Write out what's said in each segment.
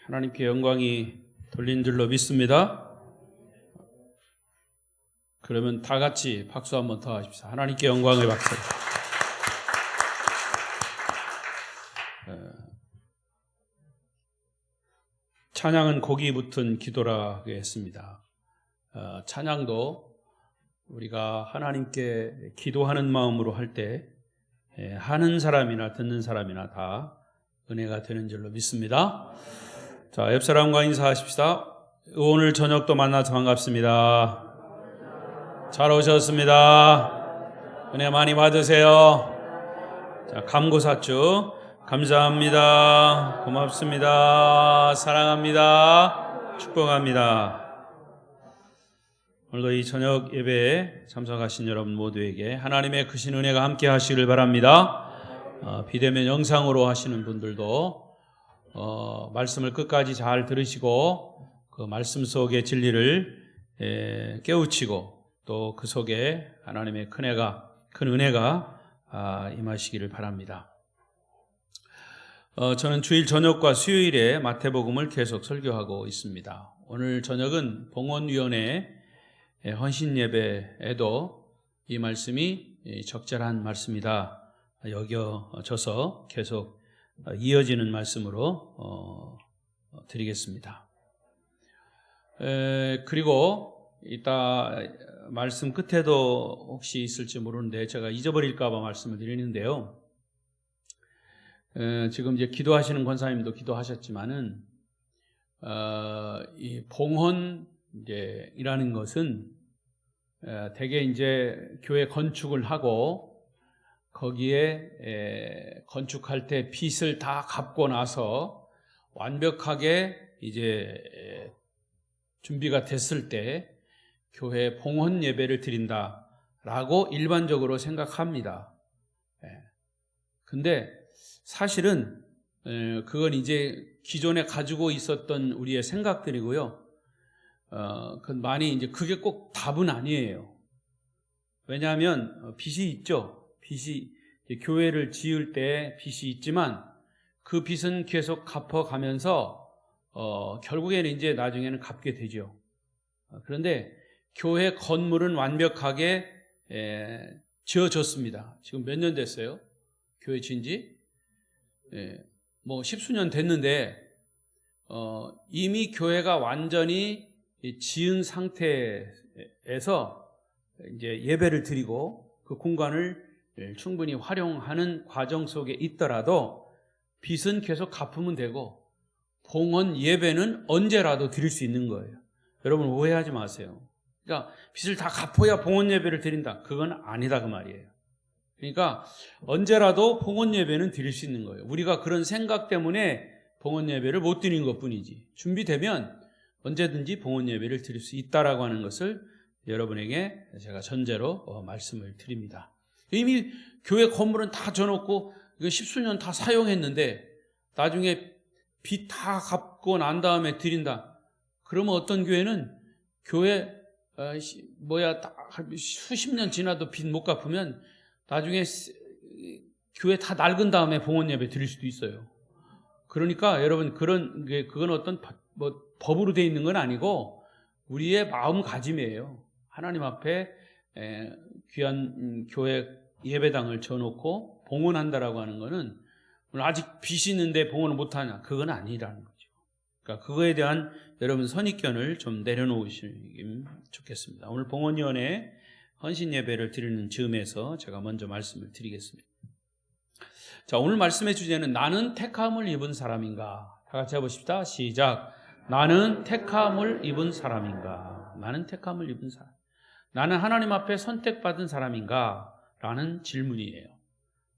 하나님께 영광이 돌린 줄로 믿습니다. 그러면 다 같이 박수 한번 더 하십시오. 하나님께 영광의 박수. 찬양은 곡이 붙은 기도라고 했습니다. 찬양도 우리가 하나님께 기도하는 마음으로 할 때 하는 사람이나 듣는 사람이나 다 은혜가 되는 줄로 믿습니다. 자, 옆 사람과 인사하십시다. 오늘 저녁도 만나서 반갑습니다. 잘 오셨습니다. 은혜 많이 받으세요. 자, 감고사주 감사합니다. 고맙습니다. 사랑합니다. 축복합니다. 오늘도 이 저녁 예배에 참석하신 여러분 모두에게 하나님의 크신 은혜가 함께 하시길 바랍니다. 비대면 영상으로 하시는 분들도 말씀을 끝까지 잘 들으시고 그 말씀 속의 진리를 깨우치고 또 그 속에 하나님의 큰 은혜가 임하시기를 바랍니다. 저는 주일 저녁과 수요일에 마태복음을 계속 설교하고 있습니다. 오늘 저녁은 봉헌위원회 헌신 예배에도 이 말씀이 적절한 말씀이다 여겨져서 계속 이어지는 말씀으로 드리겠습니다. 그리고 이따 말씀 끝에도 혹시 있을지 모르는데 제가 잊어버릴까 봐 말씀을 드리는데요. 지금 이제 기도하시는 권사님도 기도하셨지만은 이 봉헌이라는 것은 대개 이제 교회 건축을 하고 거기에 건축할 때 빚을 다 갚고 나서 완벽하게 이제 준비가 됐을 때 교회 봉헌 예배를 드린다라고 일반적으로 생각합니다. 근데 사실은 그건 이제 기존에 가지고 있었던 우리의 생각들이고요. 많이 이제 그게 꼭 답은 아니에요. 왜냐하면 빚이 있죠. 빚이 교회를 지을 때 빚이 있지만 그 빚은 계속 갚아가면서 결국에는 이제 나중에는 갚게 되죠. 그런데 교회 건물은 완벽하게 지어졌습니다. 지금 몇 년 됐어요? 교회 지은지? 뭐 십수년 됐는데 이미 교회가 완전히 지은 상태에서 이제 예배를 드리고 그 공간을 충분히 활용하는 과정 속에 있더라도 빚은 계속 갚으면 되고 봉헌 예배는 언제라도 드릴 수 있는 거예요. 여러분 오해하지 마세요. 그러니까 빚을 다 갚아야 봉헌 예배를 드린다. 그건 아니다 그 말이에요. 그러니까 언제라도 봉헌 예배는 드릴 수 있는 거예요. 우리가 그런 생각 때문에 봉헌 예배를 못 드리는 것뿐이지. 준비되면 언제든지 봉헌 예배를 드릴 수 있다라고 하는 것을 여러분에게 제가 전제로 말씀을 드립니다. 이미 교회 건물은 다 져놓고 이거 십수년 다 사용했는데 나중에 빚 다 갚고 난 다음에 드린다. 그러면 어떤 교회는 교회 수십 년 지나도 빚 못 갚으면 나중에 교회 다 낡은 다음에 봉헌 예배 드릴 수도 있어요. 그러니까 여러분 그건 어떤 법으로 돼 있는 건 아니고 우리의 마음가짐이에요. 하나님 앞에 귀한 교회 예배당을 져놓고 봉헌한다라고 하는 거는 아직 빚이 있는데 봉헌을 못하냐? 그건 아니라는 거죠. 그러니까 그거에 대한 여러분 선입견을 좀 내려놓으시면 좋겠습니다. 오늘 봉헌위원회 헌신 예배를 드리는 즈음에서 제가 먼저 말씀을 드리겠습니다. 자, 오늘 말씀의 주제는 나는 택함을 입은 사람인가? 다 같이 해보십시다. 시작. 나는 택함을 입은 사람인가? 나는 택함을 입은 사람. 나는 하나님 앞에 선택받은 사람인가? 라는 질문이에요.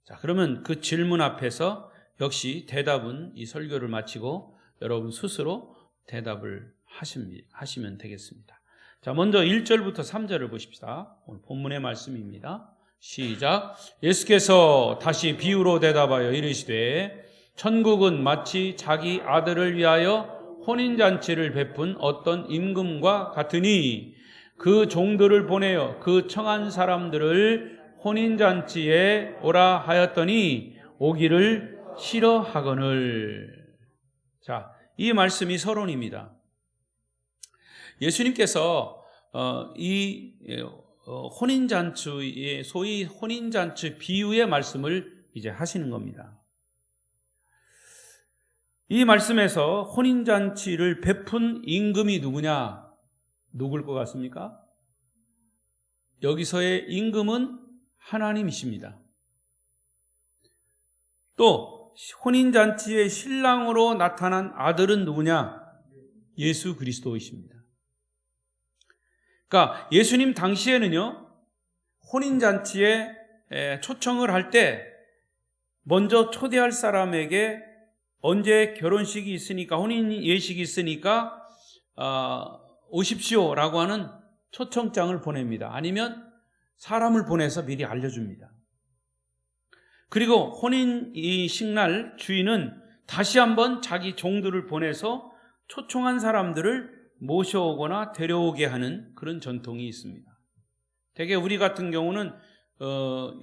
자, 그러면 그 질문 앞에서 역시 대답은 이 설교를 마치고 여러분 스스로 대답을 하시면 되겠습니다. 자, 먼저 1절부터 3절을 보십시다. 오늘 본문의 말씀입니다. 시작. 예수께서 다시 비유로 대답하여 이르시되 천국은 마치 자기 아들을 위하여 혼인잔치를 베푼 어떤 임금과 같으니 그 종들을 보내어 그 청한 사람들을 혼인잔치에 오라 하였더니 오기를 싫어하거늘. 자, 이 말씀이 서론입니다. 예수님께서 이 혼인잔치의 소위 혼인잔치 비유의 말씀을 이제 하시는 겁니다. 이 말씀에서 혼인잔치를 베푼 임금이 누구냐? 누굴 것 같습니까? 여기서의 임금은 하나님이십니다. 또 혼인잔치의 신랑으로 나타난 아들은 누구냐? 예수 그리스도이십니다. 그러니까 예수님 당시에는요, 혼인잔치에 초청을 할 때 먼저 초대할 사람에게 언제 결혼식이 있으니까, 혼인 예식이 있으니까 오십시오라고 하는 초청장을 보냅니다. 아니면 사람을 보내서 미리 알려줍니다. 그리고 혼인 이식날 주인은 다시 한번 자기 종들을 보내서 초청한 사람들을 모셔오거나 데려오게 하는 그런 전통이 있습니다. 대개 우리 같은 경우는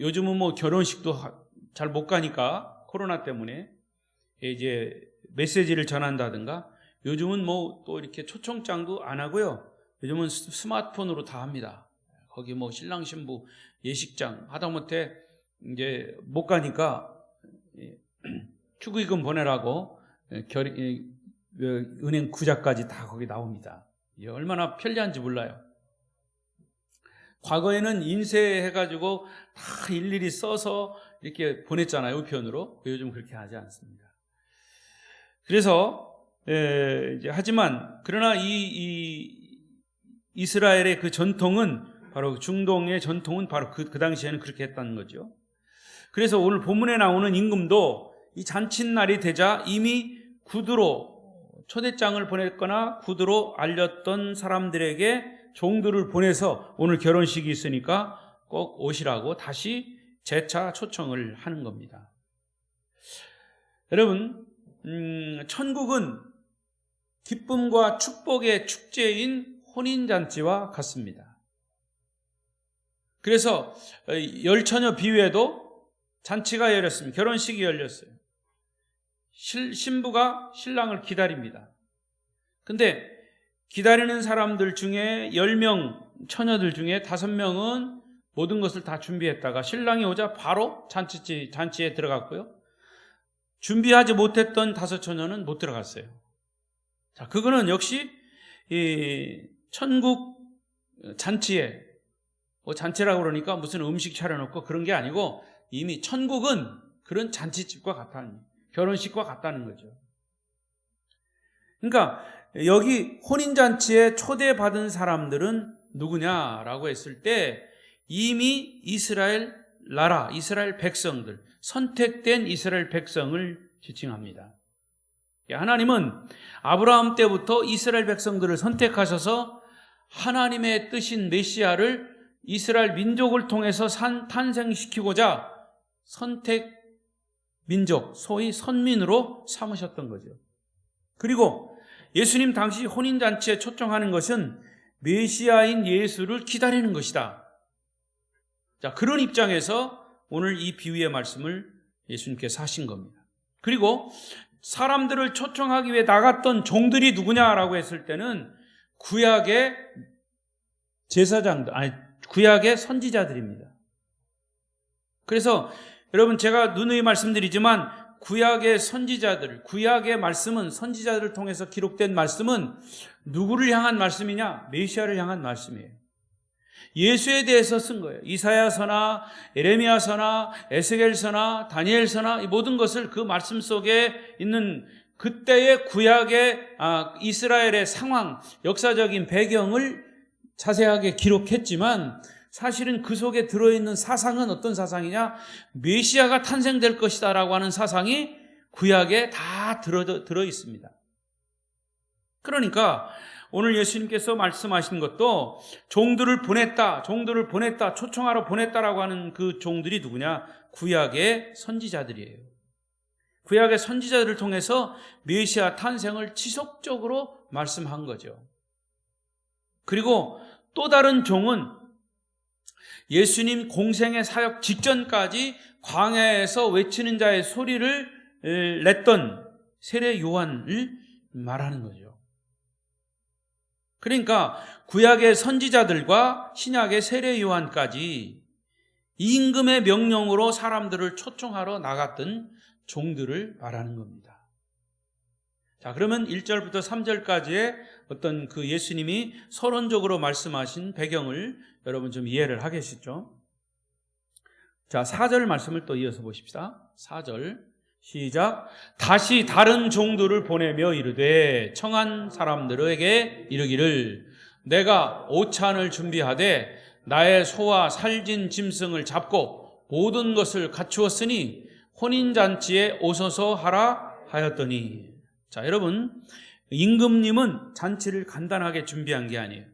요즘은 뭐 결혼식도 잘 못 가니까 코로나 때문에 이제 메시지를 전한다든가, 요즘은 뭐 또 이렇게 초청장도 안 하고요. 요즘은 스마트폰으로 다 합니다. 거기 뭐 신랑 신부 예식장 하다못해 이제 못 가니까 축의금 보내라고 은행 구자까지 다 거기 나옵니다. 얼마나 편리한지 몰라요. 과거에는 인쇄해가지고 다 일일이 써서 이렇게 보냈잖아요, 우편으로. 요즘 그렇게 하지 않습니다. 그래서 하지만 그러나 이 이스라엘의 그 전통은, 바로 중동의 전통은 바로 그 당시에는 그렇게 했다는 거죠. 그래서 오늘 본문에 나오는 임금도 이 잔칫날이 되자 이미 구두로 초대장을 보냈거나 구두로 알렸던 사람들에게 종들을 보내서 오늘 결혼식이 있으니까 꼭 오시라고 다시 재차 초청을 하는 겁니다. 여러분, 천국은 기쁨과 축복의 축제인 혼인잔치와 같습니다. 그래서 열처녀 비유에도 잔치가 열렸습니다. 결혼식이 열렸어요. 신부가 신랑을 기다립니다. 근데 기다리는 사람들 중에 10명 처녀들 중에 5명은 모든 것을 다 준비했다가 신랑이 오자 바로 잔치에 들어갔고요. 준비하지 못했던 5처녀는 못 들어갔어요. 자, 그거는 역시 이 천국 잔치에, 잔치라고 그러니까 무슨 음식 차려놓고 그런 게 아니고 이미 천국은 그런 잔치집과 같다는, 결혼식과 같다는 거죠. 그러니까 여기 혼인잔치에 초대받은 사람들은 누구냐라고 했을 때 이미 이스라엘 나라, 이스라엘 백성들, 선택된 이스라엘 백성을 지칭합니다. 하나님은 아브라함 때부터 이스라엘 백성들을 선택하셔서 하나님의 뜻인 메시아를 이스라엘 민족을 통해서 탄생시키고자 선택 민족, 소위 선민으로 삼으셨던 거죠. 그리고 예수님 당시 혼인잔치에 초청하는 것은 메시아인 예수를 기다리는 것이다. 자, 그런 입장에서 오늘 이 비유의 말씀을 예수님께서 하신 겁니다. 그리고 사람들을 초청하기 위해 나갔던 종들이 누구냐라고 했을 때는 구약의 제사장들, 구약의 선지자들입니다. 그래서 여러분, 제가 누누이 말씀드리지만 구약의 선지자들, 구약의 말씀은, 선지자들을 통해서 기록된 말씀은 누구를 향한 말씀이냐? 메시아를 향한 말씀이에요. 예수에 대해서 쓴 거예요. 이사야서나 에레미야서나 에스겔서나 다니엘서나 이 모든 것을 그 말씀 속에 있는 그때의 구약의 이스라엘의 상황, 역사적인 배경을 자세하게 기록했지만 사실은 그 속에 들어있는 사상은 어떤 사상이냐? 메시아가 탄생될 것이다 라고 하는 사상이 구약에 다 들어 있습니다. 그러니까 오늘 예수님께서 말씀하신 것도 종들을 보냈다, 초청하러 보냈다라고 하는 그 종들이 누구냐? 구약의 선지자들이에요. 구약의 선지자들을 통해서 메시아 탄생을 지속적으로 말씀한 거죠. 그리고 또 다른 종은 예수님 공생의 사역 직전까지 광야에서 외치는 자의 소리를 냈던 세례 요한을 말하는 거죠. 그러니까 구약의 선지자들과 신약의 세례 요한까지 임금의 명령으로 사람들을 초청하러 나갔던 종들을 말하는 겁니다. 자, 그러면 1절부터 3절까지의 어떤 그 예수님이 서론적으로 말씀하신 배경을 여러분 좀 이해를 하겠죠? 자, 4절 말씀을 또 이어서 보십시다. 4절 시작. 다시 다른 종들을 보내며 이르되 청한 사람들에게 이르기를 내가 오찬을 준비하되 나의 소와 살진 짐승을 잡고 모든 것을 갖추었으니 혼인잔치에 오소서 하라 하였더니. 자, 여러분, 임금님은 잔치를 간단하게 준비한 게 아니에요.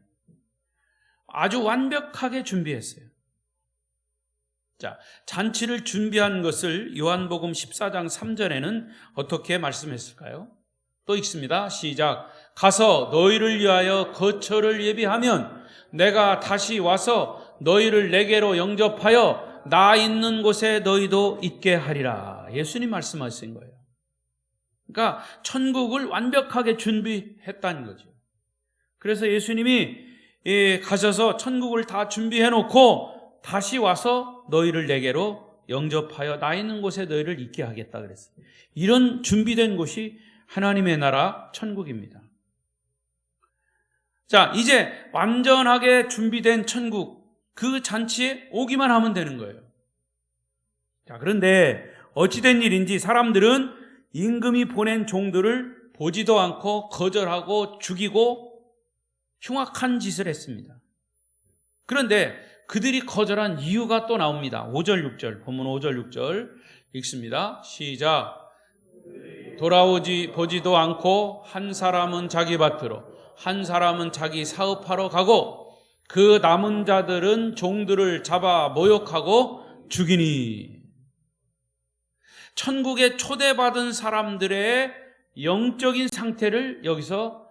아주 완벽하게 준비했어요. 자, 잔치를 준비한 것을 요한복음 14장 3절에는 어떻게 말씀했을까요? 또 읽습니다. 시작. 가서 너희를 위하여 거처를 예비하면 내가 다시 와서 너희를 내게로 영접하여 나 있는 곳에 너희도 있게 하리라. 예수님 말씀하신 거예요. 그러니까 천국을 완벽하게 준비했다는 거죠. 그래서 예수님이 가셔서 천국을 다 준비해 놓고 다시 와서 너희를 내게로 영접하여 나 있는 곳에 너희를 있게 하겠다 그랬어요. 이런 준비된 곳이 하나님의 나라 천국입니다. 자, 이제 완전하게 준비된 천국, 그 잔치에 오기만 하면 되는 거예요. 자, 그런데 어찌된 일인지 사람들은 임금이 보낸 종들을 보지도 않고 거절하고 죽이고 흉악한 짓을 했습니다. 그런데 그들이 거절한 이유가 또 나옵니다. 5절 6절 본문 5절 6절 읽습니다. 시작. 돌아오지 보지도 않고 한 사람은 자기 밭으로 한 사람은 자기 사업하러 가고 그 남은 자들은 종들을 잡아 모욕하고 죽이니. 천국에 초대받은 사람들의 영적인 상태를 여기서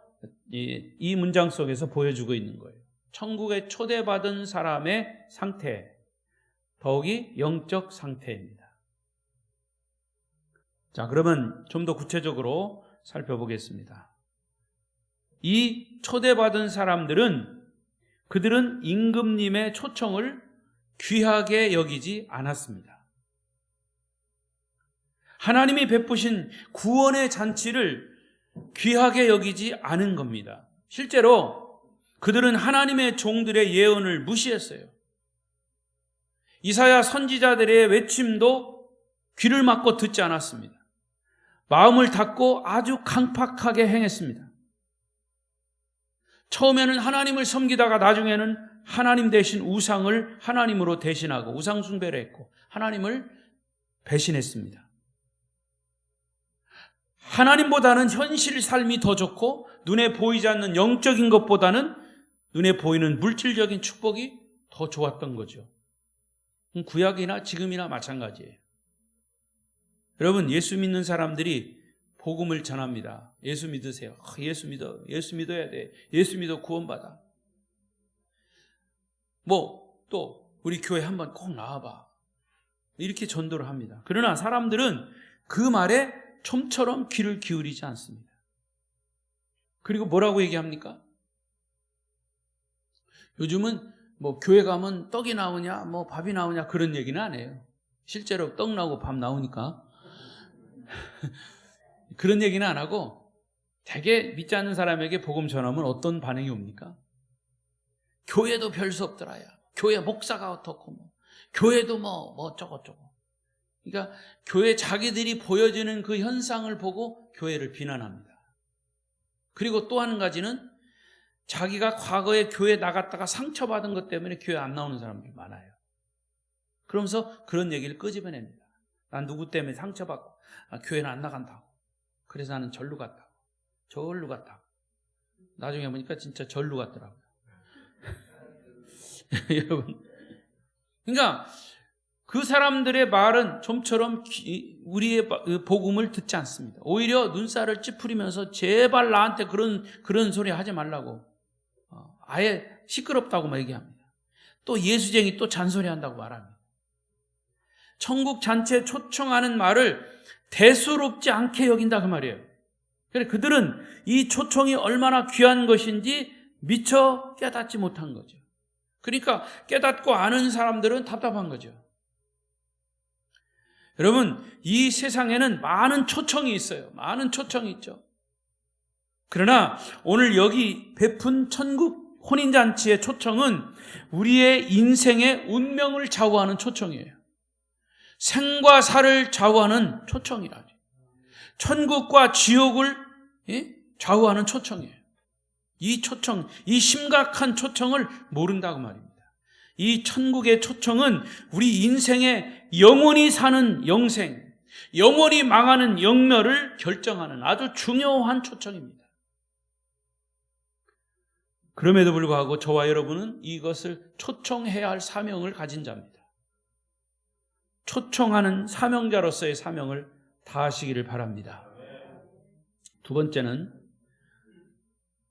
이 문장 속에서 보여주고 있는 거예요. 천국에 초대받은 사람의 상태, 더욱이 영적 상태입니다. 자, 그러면 좀 더 구체적으로 살펴보겠습니다. 이 초대받은 사람들은 그들은 임금님의 초청을 귀하게 여기지 않았습니다. 하나님이 베푸신 구원의 잔치를 귀하게 여기지 않은 겁니다. 실제로 그들은 하나님의 종들의 예언을 무시했어요. 이사야 선지자들의 외침도 귀를 막고 듣지 않았습니다. 마음을 닫고 아주 강팍하게 행했습니다. 처음에는 하나님을 섬기다가 나중에는 하나님 대신 우상을 하나님으로 대신하고 우상 숭배를 했고 하나님을 배신했습니다. 하나님보다는 현실 삶이 더 좋고 눈에 보이지 않는 영적인 것보다는 눈에 보이는 물질적인 축복이 더 좋았던 거죠. 구약이나 지금이나 마찬가지예요. 여러분, 예수 믿는 사람들이 복음을 전합니다. 예수 믿으세요. 예수 믿어. 예수 믿어야 돼. 예수 믿어 구원받아. 또 우리 교회 한번 꼭 나와봐. 이렇게 전도를 합니다. 그러나 사람들은 그 말에 좀처럼 귀를 기울이지 않습니다. 그리고 뭐라고 얘기합니까? 요즘은 교회 가면 떡이 나오냐, 밥이 나오냐 그런 얘기는 안 해요. 실제로 떡 나오고 밥 나오니까 그런 얘기는 안 하고 되게 믿지 않는 사람에게 복음 전하면 어떤 반응이 옵니까? 교회도 별 수 없더라야. 교회 목사가 어떻고 교회도 어쩌고저쩌고. 그러니까 교회 자기들이 보여지는 그 현상을 보고 교회를 비난합니다. 그리고 또 한 가지는 자기가 과거에 교회 나갔다가 상처받은 것 때문에 교회 안 나오는 사람들이 많아요. 그러면서 그런 얘기를 끄집어냅니다. 난 누구 때문에 상처받고 교회는 안 나간다고. 그래서 나는 절로 갔다고. 절로 갔다고. 나중에 보니까 진짜 절로 갔더라고요. 여러분, 그러니까 그 사람들의 말은 좀처럼 우리의 복음을 듣지 않습니다. 오히려 눈살을 찌푸리면서 제발 나한테 그런 소리 하지 말라고 아예 시끄럽다고 얘기합니다. 또 예수쟁이 또 잔소리한다고 말합니다. 천국 잔치에 초청하는 말을 대수롭지 않게 여긴다 그 말이에요. 그래, 그들은 이 초청이 얼마나 귀한 것인지 미처 깨닫지 못한 거죠. 그러니까 깨닫고 아는 사람들은 답답한 거죠. 여러분, 이 세상에는 많은 초청이 있어요. 많은 초청이 있죠. 그러나 오늘 여기 베푼 천국 혼인잔치의 초청은 우리의 인생의 운명을 좌우하는 초청이에요. 생과 사를 좌우하는 초청이라죠. 천국과 지옥을 좌우하는 초청이에요. 이 초청, 이 심각한 초청을 모른다고 말입니다. 이 천국의 초청은 우리 인생의 영원히 사는 영생, 영원히 망하는 영멸을 결정하는 아주 중요한 초청입니다. 그럼에도 불구하고 저와 여러분은 이것을 초청해야 할 사명을 가진 자입니다. 초청하는 사명자로서의 사명을 다하시기를 바랍니다. 두 번째는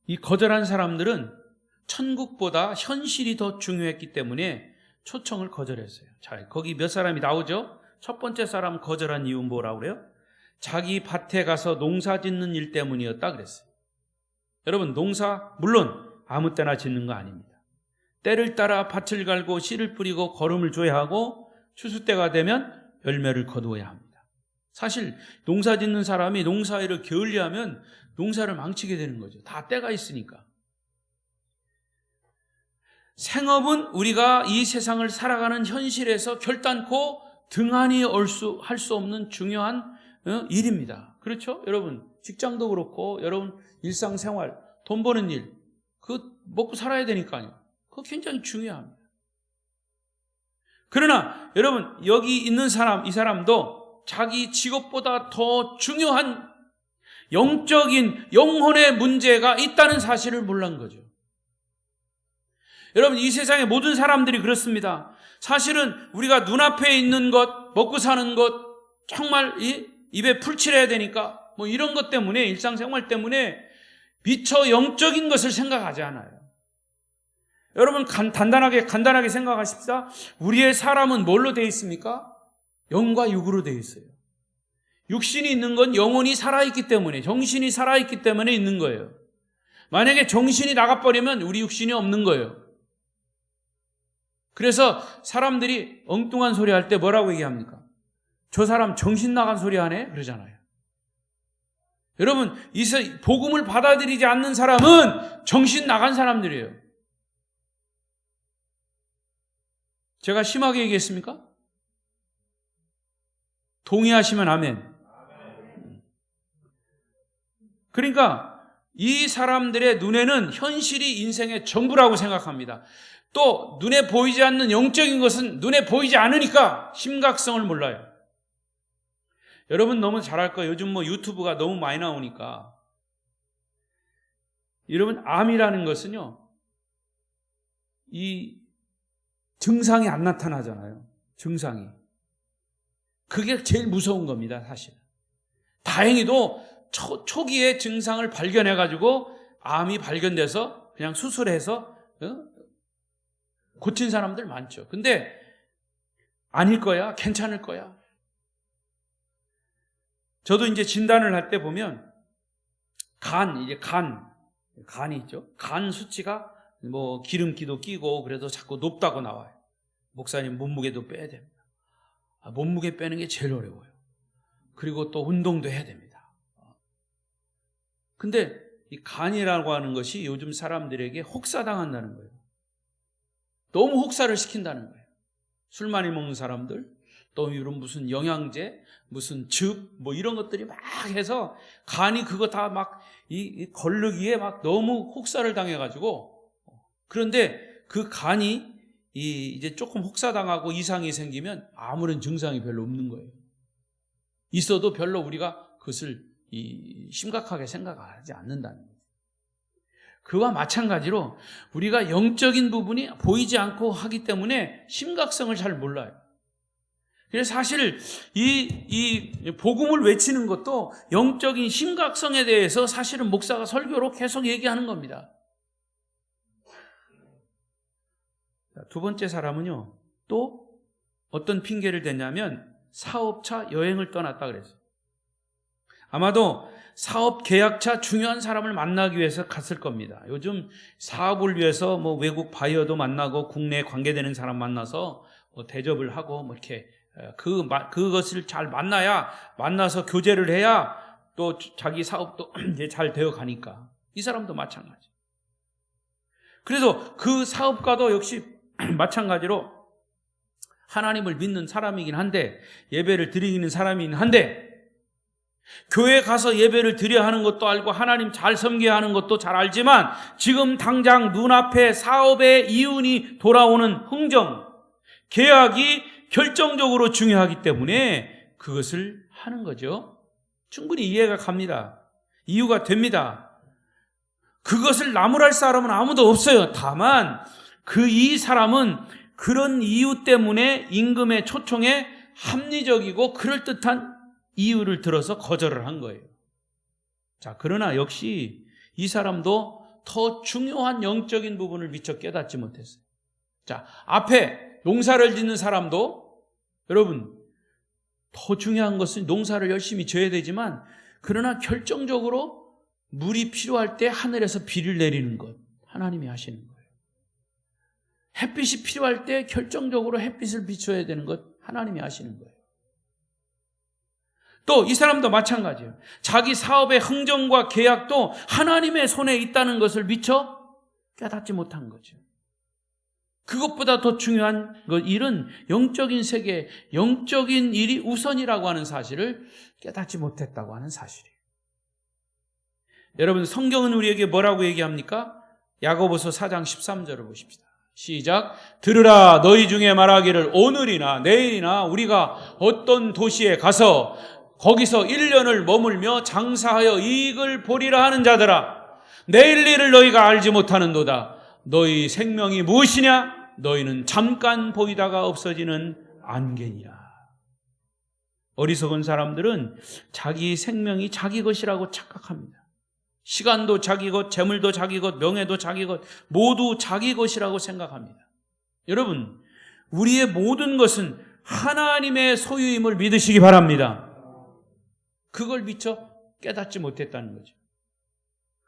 이 거절한 사람들은 천국보다 현실이 더 중요했기 때문에 초청을 거절했어요. 자, 거기 몇 사람이 나오죠? 첫 번째 사람 거절한 이유는 뭐라고 그래요? 자기 밭에 가서 농사 짓는 일 때문이었다 그랬어요. 여러분, 농사 물론 아무 때나 짓는 거 아닙니다. 때를 따라 밭을 갈고 씨를 뿌리고 거름을 줘야 하고 추수 때가 되면 열매를 거두어야 합니다. 사실 농사 짓는 사람이 농사일을 게을리하면 농사를 망치게 되는 거죠. 다 때가 있으니까. 생업은 우리가 이 세상을 살아가는 현실에서 결단코 등한히 할 수 없는 중요한 일입니다. 그렇죠? 여러분, 직장도 그렇고 여러분 일상생활, 돈 버는 일, 그거 먹고 살아야 되니까요. 그거 굉장히 중요합니다. 그러나 여러분, 여기 있는 사람, 이 사람도 자기 직업보다 더 중요한 영적인 영혼의 문제가 있다는 사실을 몰란 거죠. 여러분, 이 세상의 모든 사람들이 그렇습니다. 사실은 우리가 눈앞에 있는 것, 먹고 사는 것, 정말 입에 풀칠해야 되니까 뭐 이런 것 때문에, 일상생활 때문에 미처 영적인 것을 생각하지 않아요. 여러분, 간단하게 생각하십시다. 우리의 사람은 뭘로 되어 있습니까? 영과 육으로 되어 있어요. 육신이 있는 건 영혼이 살아있기 때문에, 정신이 살아있기 때문에 있는 거예요. 만약에 정신이 나가버리면 우리 육신이 없는 거예요. 그래서 사람들이 엉뚱한 소리 할 때 뭐라고 얘기합니까? 저 사람 정신 나간 소리 하네? 그러잖아요. 여러분, 복음을 받아들이지 않는 사람은 정신 나간 사람들이에요. 제가 심하게 얘기했습니까? 동의하시면 아멘. 그러니까 이 사람들의 눈에는 현실이 인생의 전부라고 생각합니다. 또 눈에 보이지 않는 영적인 것은 눈에 보이지 않으니까 심각성을 몰라요. 여러분 너무 잘할 거예요. 요즘 뭐 유튜브가 너무 많이 나오니까. 여러분, 암이라는 것은요, 이 증상이 안 나타나잖아요. 증상이. 그게 제일 무서운 겁니다, 사실. 다행히도 초기에 증상을 발견해가지고 암이 발견돼서 그냥 수술해서 고친 사람들 많죠. 근데 아닐 거야, 괜찮을 거야. 저도 이제 진단을 할 때 보면 간이 있죠. 간 수치가 뭐 기름기도 끼고 그래도 자꾸 높다고 나와요. 목사님, 몸무게도 빼야 됩니다. 몸무게 빼는 게 제일 어려워요. 그리고 또 운동도 해야 됩니다. 근데 이 간이라고 하는 것이 요즘 사람들에게 혹사당한다는 거예요. 너무 혹사를 시킨다는 거예요. 술 많이 먹는 사람들, 또 이런 무슨 영양제, 무슨 즙, 뭐 이런 것들이 막 해서 간이 그거 다 막 이 걸르기에 막 너무 혹사를 당해가지고, 그런데 그 간이 이제 조금 혹사당하고 이상이 생기면 아무런 증상이 별로 없는 거예요. 있어도 별로 우리가 그것을 심각하게 생각하지 않는다는 거예요. 그와 마찬가지로 우리가 영적인 부분이 보이지 않고 하기 때문에 심각성을 잘 몰라요. 그래서 사실 이 복음을 외치는 것도 영적인 심각성에 대해서 사실은 목사가 설교로 계속 얘기하는 겁니다. 두 번째 사람은요, 또 어떤 핑계를 대냐면 사업차 여행을 떠났다 그랬어요. 아마도 사업 계약차 중요한 사람을 만나기 위해서 갔을 겁니다. 요즘 사업을 위해서 뭐 외국 바이어도 만나고 국내에 관계되는 사람 만나서 뭐 대접을 하고 뭐 이렇게 그것을 잘 만나서 교제를 해야 또 자기 사업도 이제 잘 되어 가니까. 이 사람도 마찬가지. 그래서 그 사업가도 역시 마찬가지로 하나님을 믿는 사람이긴 한데, 예배를 드리는 사람이긴 한데, 교회 가서 예배를 드려야 하는 것도 알고 하나님 잘 섬겨야 하는 것도 잘 알지만, 지금 당장 눈앞에 사업의 이윤이 돌아오는 흥정, 계약이 결정적으로 중요하기 때문에 그것을 하는 거죠. 충분히 이해가 갑니다. 이유가 됩니다. 그것을 나무랄 사람은 아무도 없어요. 다만 이 사람은 그런 이유 때문에 임금의 초청에 합리적이고 그럴듯한 이유를 들어서 거절을 한 거예요. 자, 그러나 역시 이 사람도 더 중요한 영적인 부분을 미처 깨닫지 못했어요. 자, 앞에 농사를 짓는 사람도, 여러분, 더 중요한 것은 농사를 열심히 져야 되지만, 그러나 결정적으로 물이 필요할 때 하늘에서 비를 내리는 것, 하나님이 하시는 거예요. 햇빛이 필요할 때 결정적으로 햇빛을 비춰야 되는 것, 하나님이 하시는 거예요. 또 이 사람도 마찬가지예요. 자기 사업의 흥정과 계약도 하나님의 손에 있다는 것을 미처 깨닫지 못한 거죠. 그것보다 더 중요한 일은 영적인 세계, 영적인 일이 우선이라고 하는 사실을 깨닫지 못했다고 하는 사실이에요. 여러분, 성경은 우리에게 뭐라고 얘기합니까? 야고보서 4장 13절을 보십시다. 시작. 들으라, 너희 중에 말하기를 오늘이나 내일이나 우리가 어떤 도시에 가서 거기서 1년을 머물며 장사하여 이익을 보리라 하는 자들아, 내일 일을 너희가 알지 못하는도다. 너희 생명이 무엇이냐? 너희는 잠깐 보이다가 없어지는 안개니라. 어리석은 사람들은 자기 생명이 자기 것이라고 착각합니다. 시간도 자기 것, 재물도 자기 것, 명예도 자기 것, 모두 자기 것이라고 생각합니다. 여러분, 우리의 모든 것은 하나님의 소유임을 믿으시기 바랍니다. 그걸 미처 깨닫지 못했다는 거죠.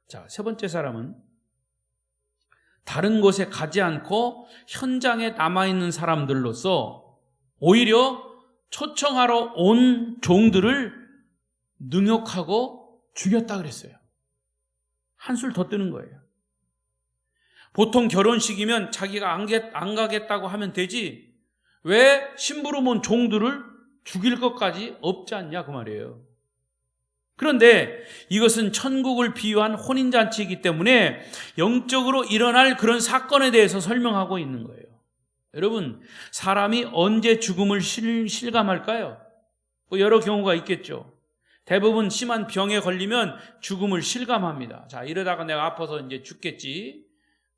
자, 세 번째 사람은 다른 곳에 가지 않고 현장에 남아있는 사람들로서 오히려 초청하러 온 종들을 능욕하고 죽였다 그랬어요. 한술 더 뜨는 거예요. 보통 결혼식이면 자기가 안 가겠다고 하면 되지, 왜 심부름 온 종들을 죽일 것까지 없지 않냐 그 말이에요. 그런데 이것은 천국을 비유한 혼인잔치이기 때문에 영적으로 일어날 그런 사건에 대해서 설명하고 있는 거예요. 여러분, 사람이 언제 죽음을 실감할까요? 뭐 여러 경우가 있겠죠. 대부분 심한 병에 걸리면 죽음을 실감합니다. 자, 이러다가 내가 아파서 이제 죽겠지.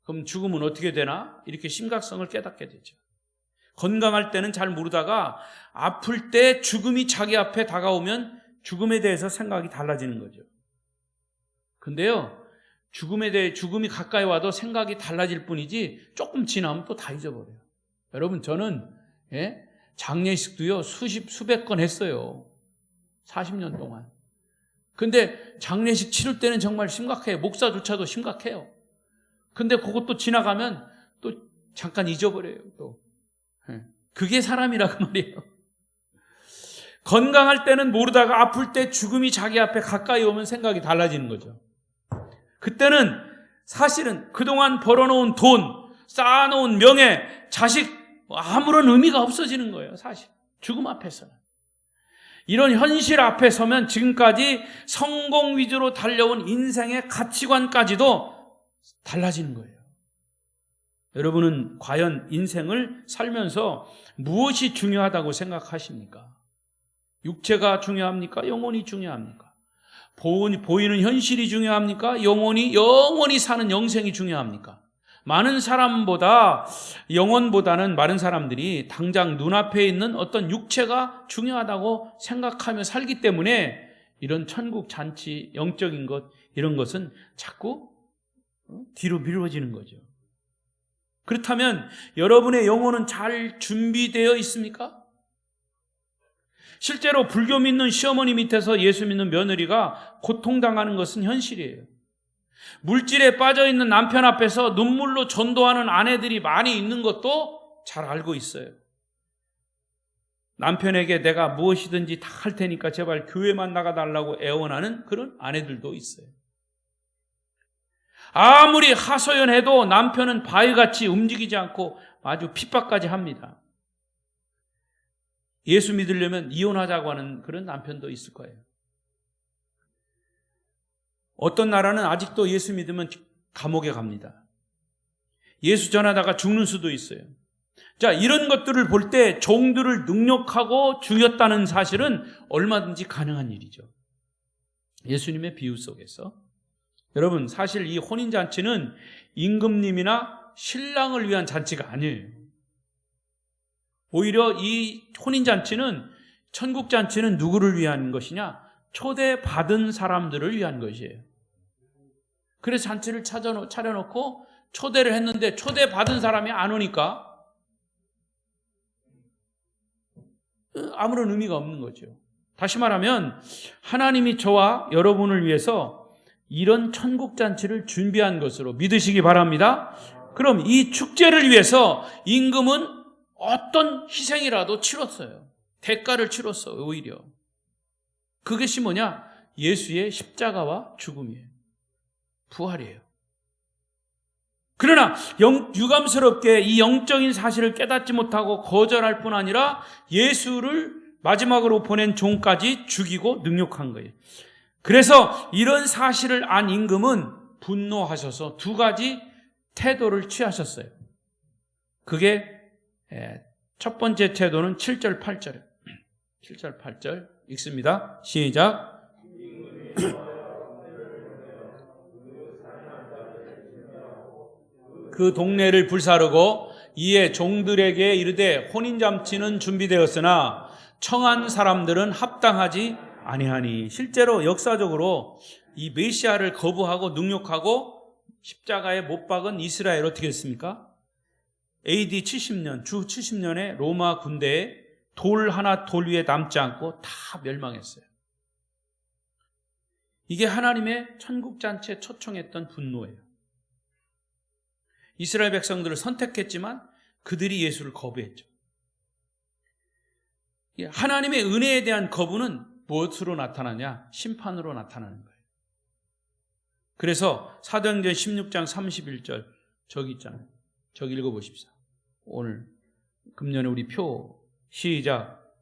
그럼 죽음은 어떻게 되나? 이렇게 심각성을 깨닫게 되죠. 건강할 때는 잘 모르다가 아플 때 죽음이 자기 앞에 다가오면 죽음에 대해서 생각이 달라지는 거죠. 근데요, 죽음이 가까이 와도 생각이 달라질 뿐이지 조금 지나면 또 다 잊어버려요. 여러분, 저는 장례식도요 수백 건 했어요. 40년 동안. 근데 장례식 치를 때는 정말 심각해요. 목사조차도 심각해요. 근데 그것도 지나가면 또 잠깐 잊어버려요. 또 그게 사람이라고 말이에요. 건강할 때는 모르다가 아플 때 죽음이 자기 앞에 가까이 오면 생각이 달라지는 거죠. 그때는 사실은 그동안 벌어놓은 돈, 쌓아놓은 명예, 자식, 아무런 의미가 없어지는 거예요. 사실 죽음 앞에서는. 이런 현실 앞에 서면 지금까지 성공 위주로 달려온 인생의 가치관까지도 달라지는 거예요. 여러분은 과연 인생을 살면서 무엇이 중요하다고 생각하십니까? 육체가 중요합니까? 영혼이 중요합니까? 보이는 현실이 중요합니까? 영원히 사는 영생이 중요합니까? 많은 사람보다, 영혼보다는 많은 사람들이 당장 눈앞에 있는 어떤 육체가 중요하다고 생각하며 살기 때문에 이런 천국 잔치, 영적인 것, 이런 것은 자꾸 뒤로 미뤄지는 거죠. 그렇다면 여러분의 영혼은 잘 준비되어 있습니까? 실제로 불교 믿는 시어머니 밑에서 예수 믿는 며느리가 고통당하는 것은 현실이에요. 물질에 빠져있는 남편 앞에서 눈물로 전도하는 아내들이 많이 있는 것도 잘 알고 있어요. 남편에게 내가 무엇이든지 다 할 테니까 제발 교회만 나가달라고 애원하는 그런 아내들도 있어요. 아무리 하소연해도 남편은 바위같이 움직이지 않고 아주 핍박까지 합니다. 예수 믿으려면 이혼하자고 하는 그런 남편도 있을 거예요. 어떤 나라는 아직도 예수 믿으면 감옥에 갑니다. 예수 전하다가 죽는 수도 있어요. 자, 이런 것들을 볼 때 종들을 능욕하고 죽였다는 사실은 얼마든지 가능한 일이죠. 예수님의 비유 속에서. 여러분, 사실 이 혼인잔치는 임금님이나 신랑을 위한 잔치가 아니에요. 오히려 이 혼인잔치는, 천국잔치는 누구를 위한 것이냐? 초대받은 사람들을 위한 것이에요. 그래서 잔치를 차려놓고 초대를 했는데 초대받은 사람이 안 오니까 아무런 의미가 없는 거죠. 다시 말하면 하나님이 저와 여러분을 위해서 이런 천국잔치를 준비한 것으로 믿으시기 바랍니다. 그럼 이 축제를 위해서 임금은 어떤 희생이라도 치렀어요. 대가를 치렀어요. 오히려. 그것이 뭐냐? 예수의 십자가와 죽음이에요. 부활이에요. 그러나 유감스럽게 이 영적인 사실을 깨닫지 못하고 거절할 뿐 아니라 예수를 마지막으로 보낸 종까지 죽이고 능욕한 거예요. 그래서 이런 사실을 안 임금은 분노하셔서 두 가지 태도를 취하셨어요. 그게 첫 번째 태도는 7절 8절이에요. 7절 8절 읽습니다. 시작. 그 동네를 불사르고 이에 종들에게 이르되 혼인잔치는 준비되었으나 청한 사람들은 합당하지 아니하니. 실제로 역사적으로 이 메시아를 거부하고 능욕하고 십자가에 못 박은 이스라엘 어떻게 했습니까? AD 70년, 주 70년에 로마 군대에 돌 하나 돌 위에 남지 않고 다 멸망했어요. 이게 하나님의 천국잔치에 초청했던 분노예요. 이스라엘 백성들을 선택했지만 그들이 예수를 거부했죠. 하나님의 은혜에 대한 거부는 무엇으로 나타나냐? 심판으로 나타나는 거예요. 그래서 사도행전 16장 31절 저기 있잖아요. 저기 읽어보십시오. 오늘 금년에 우리 표 시작.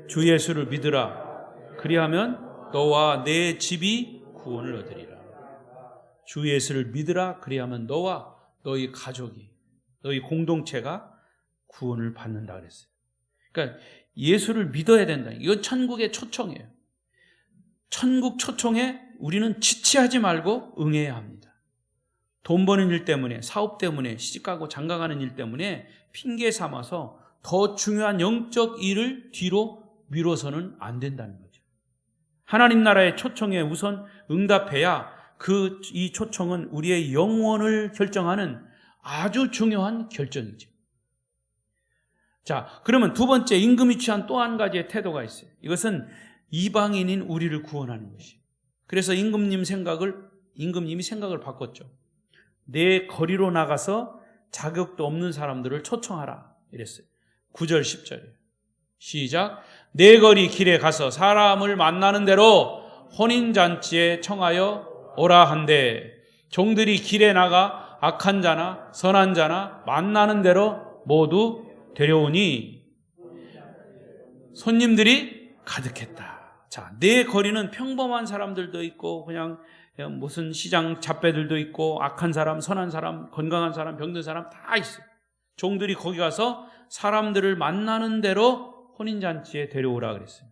주 예수를 믿으라. 그리하면 너와 내 집이 구원을 얻으리라. 주 예수를 믿으라. 그리하면 너와 너희 가족이, 너희 공동체가 구원을 받는다 그랬어요. 그러니까 예수를 믿어야 된다. 이건 천국의 초청이에요. 천국 초청에 우리는 지체하지 말고 응해야 합니다. 돈 버는 일 때문에, 사업 때문에, 시집가고 장가가는 일 때문에 핑계 삼아서 더 중요한 영적 일을 뒤로 미뤄서는 안 된다는 거죠. 하나님 나라의 초청에 우선 응답해야 이 초청은 우리의 영혼을 결정하는 아주 중요한 결정이죠. 자, 그러면 두 번째 임금이 취한 또 한 가지의 태도가 있어요. 이것은 이방인인 우리를 구원하는 것이에요. 그래서 임금님이 생각을 바꿨죠. 내 거리로 나가서 자격도 없는 사람들을 초청하라 이랬어요. 9절 10절이에요. 시작. 내 거리 길에 가서 사람을 만나는 대로 혼인잔치에 청하여 오라 한대. 종들이 길에 나가 악한 자나 선한 자나 만나는 대로 모두 데려오니 손님들이 가득했다. 자, 내 거리는 평범한 사람들도 있고 그냥 무슨 시장 잡배들도 있고 악한 사람, 선한 사람, 건강한 사람, 병든 사람 다 있어요. 종들이 거기 가서 사람들을 만나는 대로 혼인잔치에 데려오라 그랬어요.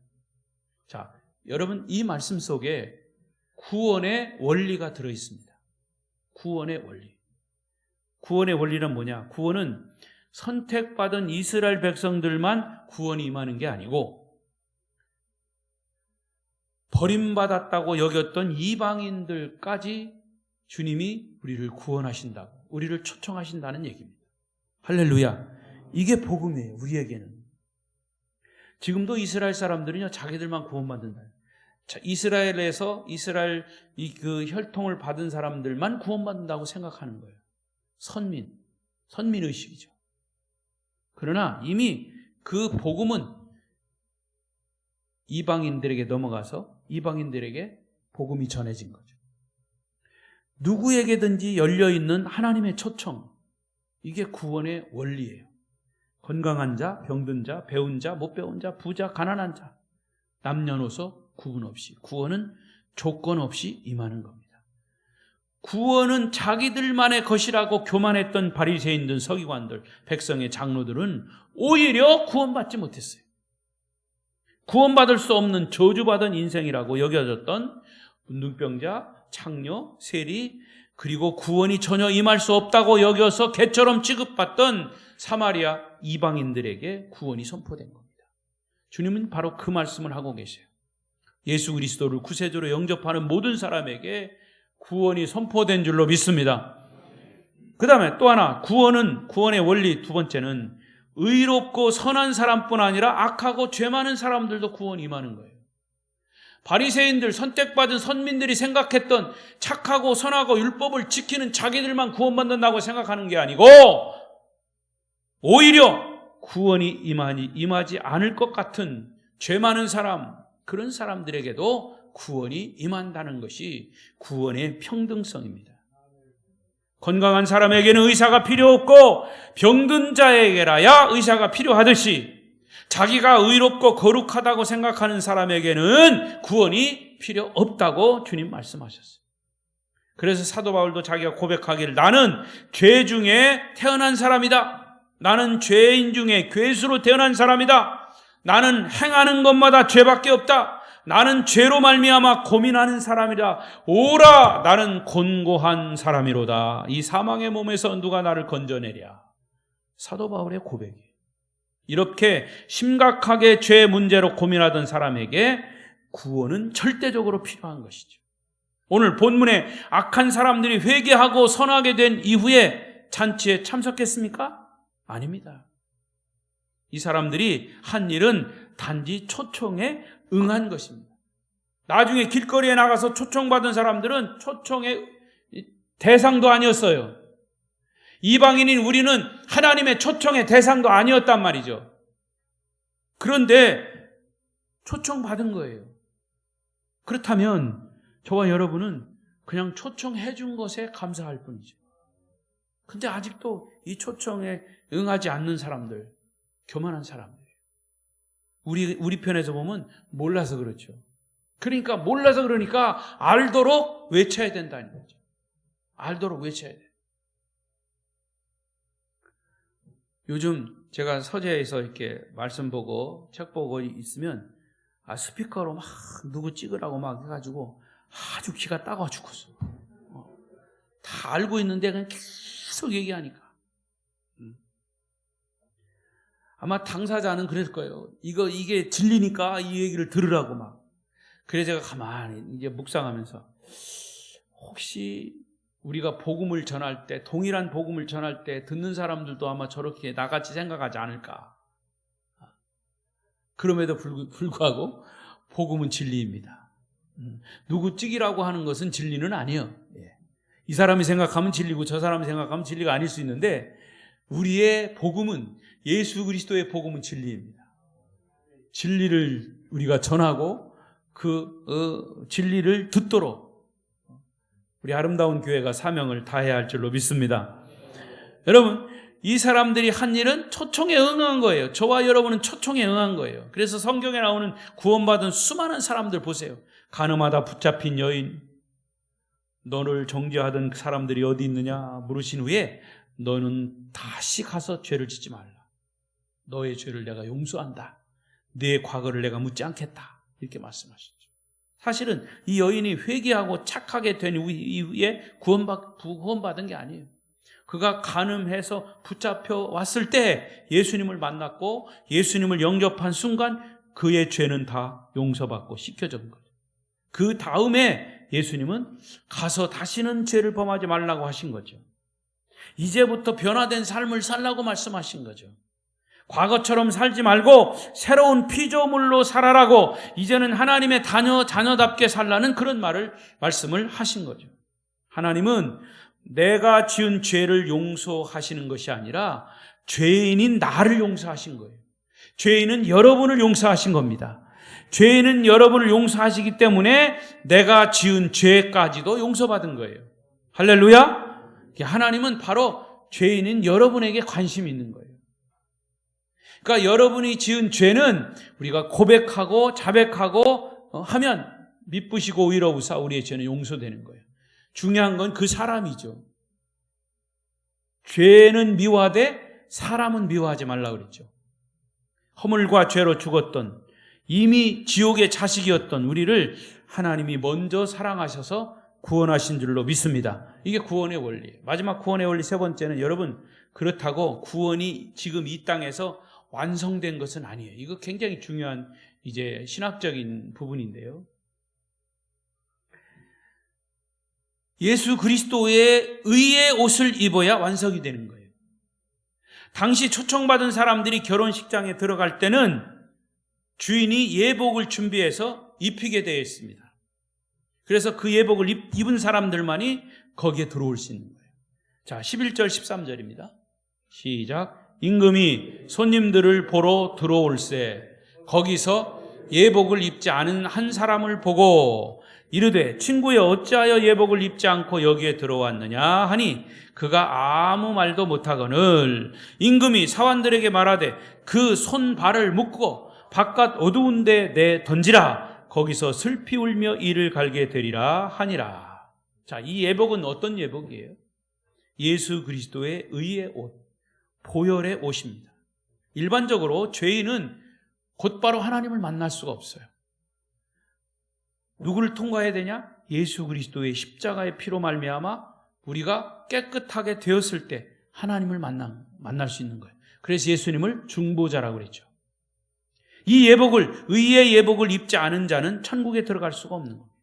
자, 여러분 이 말씀 속에 구원의 원리가 들어있습니다. 구원의 원리. 구원의 원리는 뭐냐? 구원은 선택받은 이스라엘 백성들만 구원이 임하는 게 아니고 버림받았다고 여겼던 이방인들까지 주님이 우리를 구원하신다고, 우리를 초청하신다는 얘기입니다. 할렐루야. 이게 복음이에요, 우리에게는. 지금도 이스라엘 사람들은요, 자기들만 구원받는다. 이스라엘에서 이스라엘 그 혈통을 받은 사람들만 구원받는다고 생각하는 거예요. 선민 의식이죠. 그러나 이미 그 복음은 이방인들에게 넘어가서 이방인들에게 복음이 전해진 거죠. 누구에게든지 열려있는 하나님의 초청, 이게 구원의 원리예요. 건강한 자, 병든 자, 배운 자, 못 배운 자, 부자, 가난한 자, 남녀노소 구분 없이, 구원은 조건 없이 임하는 겁니다. 구원은 자기들만의 것이라고 교만했던 바리새인들, 서기관들, 백성의 장로들은 오히려 구원받지 못했어요. 구원받을 수 없는 저주받은 인생이라고 여겨졌던 눈병자, 창녀, 세리, 그리고 구원이 전혀 임할 수 없다고 여겨서 개처럼 취급받던 사마리아 이방인들에게 구원이 선포된 겁니다. 주님은 바로 그 말씀을 하고 계세요. 예수 그리스도를 구세주로 영접하는 모든 사람에게 구원이 선포된 줄로 믿습니다. 그 다음에 또 하나, 구원의 원리 두 번째는 의롭고 선한 사람뿐 아니라 악하고 죄 많은 사람들도 구원이 임하는 거예요. 바리새인들, 선택받은 선민들이 생각했던 착하고 선하고 율법을 지키는 자기들만 구원받는다고 생각하는 게 아니고 오히려 구원이 임하지 않을 것 같은 죄 많은 사람, 그런 사람들에게도 구원이 임한다는 것이 구원의 평등성입니다. 건강한 사람에게는 의사가 필요 없고 병든 자에게라야 의사가 필요하듯이 자기가 의롭고 거룩하다고 생각하는 사람에게는 구원이 필요 없다고 주님 말씀하셨어요. 그래서 사도 바울도 자기가 고백하기를 나는 죄 중에 태어난 사람이다. 나는 죄인 중에 괴수로 태어난 사람이다. 나는 행하는 것마다 죄밖에 없다. 나는 죄로 말미암아 고민하는 사람이다. 오라, 나는 곤고한 사람이로다. 이 사망의 몸에서 누가 나를 건져내랴. 사도 바울의 고백이에요. 이렇게 심각하게 죄 문제로 고민하던 사람에게 구원은 절대적으로 필요한 것이죠. 오늘 본문에 악한 사람들이 회개하고 선하게 된 이후에 잔치에 참석했습니까? 아닙니다. 이 사람들이 한 일은 단지 초청에 응한 것입니다. 나중에 길거리에 나가서 초청받은 사람들은 초청의 대상도 아니었어요. 이방인인 우리는 하나님의 초청의 대상도 아니었단 말이죠. 그런데 초청받은 거예요. 그렇다면 저와 여러분은 그냥 초청해 준 것에 감사할 뿐이죠. 근데 아직도 이 초청에 응하지 않는 사람들, 교만한 사람들. 우리 편에서 보면 몰라서 그렇죠. 그러니까 몰라서 그러니까 알도록 외쳐야 된다는 거죠. 알도록 외쳐야 돼요. 요즘 제가 서재에서 이렇게 말씀 보고 책 보고 있으면 스피커로 막 누구 찍으라고 막 해가지고 아주 기가 따가워 죽었어. 다 알고 있는데 그냥 계속 얘기하니까. 아마 당사자는 그랬을 거예요. 이게 진리니까 이 얘기를 들으라고 막. 그래서 제가 가만히 이제 묵상하면서 혹시 우리가 복음을 전할 때, 동일한 복음을 전할 때 듣는 사람들도 아마 저렇게 나같이 생각하지 않을까. 그럼에도 불구하고 복음은 진리입니다. 누구 찍이라고 하는 것은 진리는 아니에요. 이 사람이 생각하면 진리고 저 사람이 생각하면 진리가 아닐 수 있는데 우리의 복음은, 예수 그리스도의 복음은 진리입니다. 진리를 우리가 전하고 그 진리를 듣도록 우리 아름다운 교회가 사명을 다해야 할 줄로 믿습니다. 여러분, 이 사람들이 한 일은 초청에 응한 거예요. 저와 여러분은 초청에 응한 거예요. 그래서 성경에 나오는 구원받은 수많은 사람들 보세요. 가늠하다 붙잡힌 여인, 너를 정죄하던 사람들이 어디 있느냐 물으신 후에 너는 다시 가서 죄를 짓지 말라. 너의 죄를 내가 용서한다. 네 과거를 내가 묻지 않겠다. 이렇게 말씀하셨죠. 사실은 이 여인이 회개하고 착하게 된 이후에 구원받은 게 아니에요. 그가 간음해서 붙잡혀 왔을 때 예수님을 만났고 예수님을 영접한 순간 그의 죄는 다 용서받고 씻겨진 거예요. 그 다음에 예수님은 가서 다시는 죄를 범하지 말라고 하신 거죠. 이제부터 변화된 삶을 살라고 말씀하신 거죠. 과거처럼 살지 말고 새로운 피조물로 살아라고 이제는 하나님의 자녀답게 살라는 그런 말씀을 하신 거죠. 하나님은 내가 지은 죄를 용서하시는 것이 아니라 죄인인 나를 용서하신 거예요. 죄인은 여러분을 용서하신 겁니다. 죄인은 여러분을 용서하시기 때문에 내가 지은 죄까지도 용서받은 거예요. 할렐루야! 하나님은 바로 죄인인 여러분에게 관심이 있는 거예요. 그러니까 여러분이 지은 죄는 우리가 고백하고 자백하고 하면 미쁘시고 의로우사 우리의 죄는 용서되는 거예요. 중요한 건 그 사람이죠. 죄는 미워하되 사람은 미워하지 말라고 그랬죠. 허물과 죄로 죽었던 이미 지옥의 자식이었던 우리를 하나님이 먼저 사랑하셔서 구원하신 줄로 믿습니다. 이게 구원의 원리예요. 마지막 구원의 원리 세 번째는 여러분 그렇다고 구원이 지금 이 땅에서 완성된 것은 아니에요. 이거 굉장히 중요한 이제 신학적인 부분인데요. 예수 그리스도의 의의 옷을 입어야 완성이 되는 거예요. 당시 초청받은 사람들이 결혼식장에 들어갈 때는 주인이 예복을 준비해서 입히게 되어 있습니다. 그래서 그 예복을 입은 사람들만이 거기에 들어올 수 있는 거예요. 자, 11절 13절입니다. 시작. 임금이 손님들을 보러 들어올세 거기서 예복을 입지 않은 한 사람을 보고 이르되 친구여 어찌하여 예복을 입지 않고 여기에 들어왔느냐 하니 그가 아무 말도 못하거늘 임금이 사환들에게 말하되 그 손발을 묶고 바깥 어두운 데 내 던지라 거기서 슬피 울며 이를 갈게 되리라 하니라. 자, 이 예복은 어떤 예복이에요? 예수 그리스도의 의의 옷, 보혈의 옷입니다. 일반적으로 죄인은 곧바로 하나님을 만날 수가 없어요. 누구를 통과해야 되냐? 예수 그리스도의 십자가의 피로 말미암아 우리가 깨끗하게 되었을 때 하나님을 만날 수 있는 거예요. 그래서 예수님을 중보자라고 그랬죠. 이 예복을, 의의 예복을 입지 않은 자는 천국에 들어갈 수가 없는 겁니다.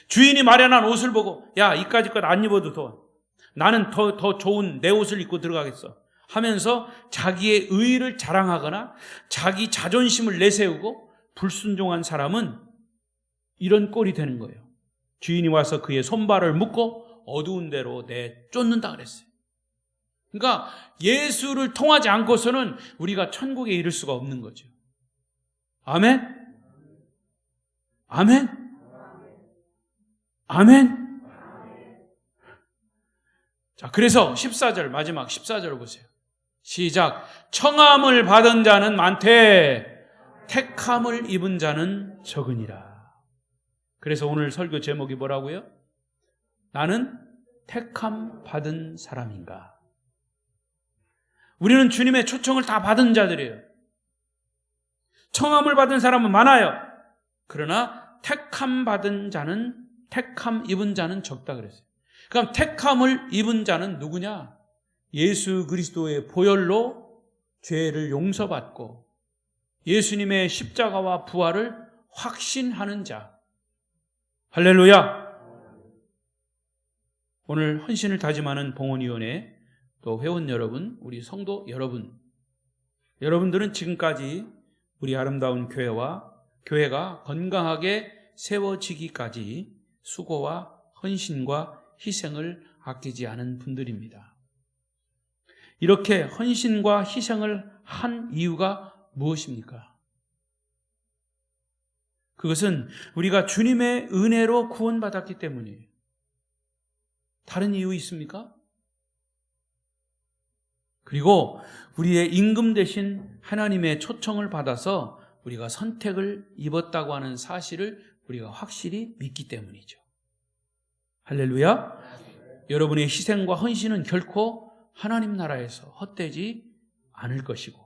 주인이 마련한 옷을 보고 야, 이까짓 것 안 입어도 더 나는 더 좋은 내 옷을 입고 들어가겠어 하면서 자기의 의의를 자랑하거나 자기 자존심을 내세우고 불순종한 사람은 이런 꼴이 되는 거예요. 주인이 와서 그의 손발을 묶고 어두운 데로 내쫓는다 그랬어요. 그러니까 예수를 통하지 않고서는 우리가 천국에 이를 수가 없는 거죠. 아멘? 아멘? 아멘? 자, 그래서 14절, 마지막 14절을 보세요. 시작. 청함을 받은 자는 많되 택함을 입은 자는 적으니라. 그래서 오늘 설교 제목이 뭐라고요? 나는 택함 받은 사람인가? 우리는 주님의 초청을 다 받은 자들이에요. 청함을 받은 사람은 많아요. 그러나 택함 받은 자는, 택함 입은 자는 적다 그랬어요. 그럼 택함을 입은 자는 누구냐? 예수 그리스도의 보혈로 죄를 용서받고 예수님의 십자가와 부활을 확신하는 자. 할렐루야! 오늘 헌신을 다짐하는 봉헌위원회 또 회원 여러분, 우리 성도 여러분, 여러분들은 지금까지 우리 아름다운 교회가 건강하게 세워지기까지 수고와 헌신과 희생을 아끼지 않은 분들입니다. 이렇게 헌신과 희생을 한 이유가 무엇입니까? 그것은 우리가 주님의 은혜로 구원받았기 때문이에요. 다른 이유 있습니까? 그리고 우리의 임금 되신 하나님의 초청을 받아서 우리가 선택을 입었다고 하는 사실을 우리가 확실히 믿기 때문이죠. 할렐루야! 여러분의 희생과 헌신은 결코 하나님 나라에서 헛되지 않을 것이고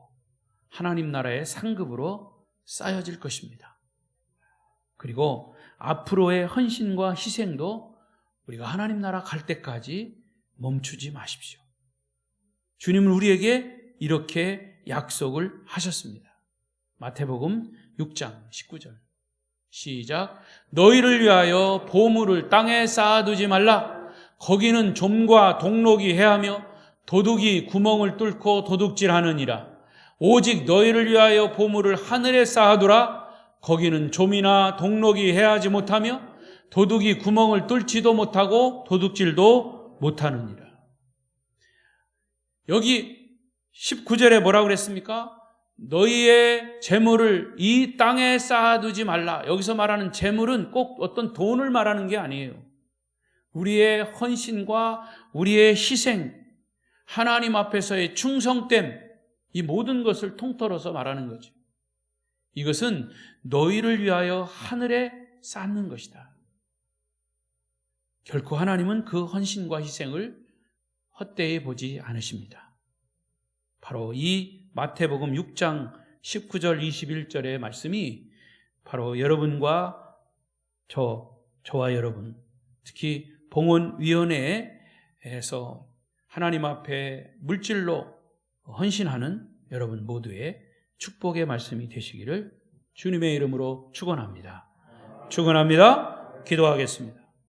하나님 나라의 상급으로 쌓여질 것입니다. 그리고 앞으로의 헌신과 희생도 우리가 하나님 나라 갈 때까지 멈추지 마십시오. 주님은 우리에게 이렇게 약속을 하셨습니다. 마태복음 6장 19절 시작. 너희를 위하여 보물을 땅에 쌓아두지 말라. 거기는 좀과 동록이 해하며 도둑이 구멍을 뚫고 도둑질하느니라. 오직 너희를 위하여 보물을 하늘에 쌓아두라. 거기는 좀이나 동록이 해하지 못하며 도둑이 구멍을 뚫지도 못하고 도둑질도 못하느니라. 여기 19절에 뭐라고 그랬습니까? 너희의 재물을 이 땅에 쌓아두지 말라. 여기서 말하는 재물은 꼭 어떤 돈을 말하는 게 아니에요. 우리의 헌신과 우리의 희생, 하나님 앞에서의 충성됨, 이 모든 것을 통틀어서 말하는 거죠. 이것은 너희를 위하여 하늘에 쌓는 것이다. 결코 하나님은 그 헌신과 희생을 헛되이 보지 않으십니다. 바로 이 마태복음 6장 19절 21절의 말씀이 바로 여러분과 저와 여러분, 특히 봉헌위원회에서 하나님 앞에 물질로 헌신하는 여러분 모두의 축복의 말씀이 되시기를 주님의 이름으로 축원합니다. 축원합니다. 기도하겠습니다.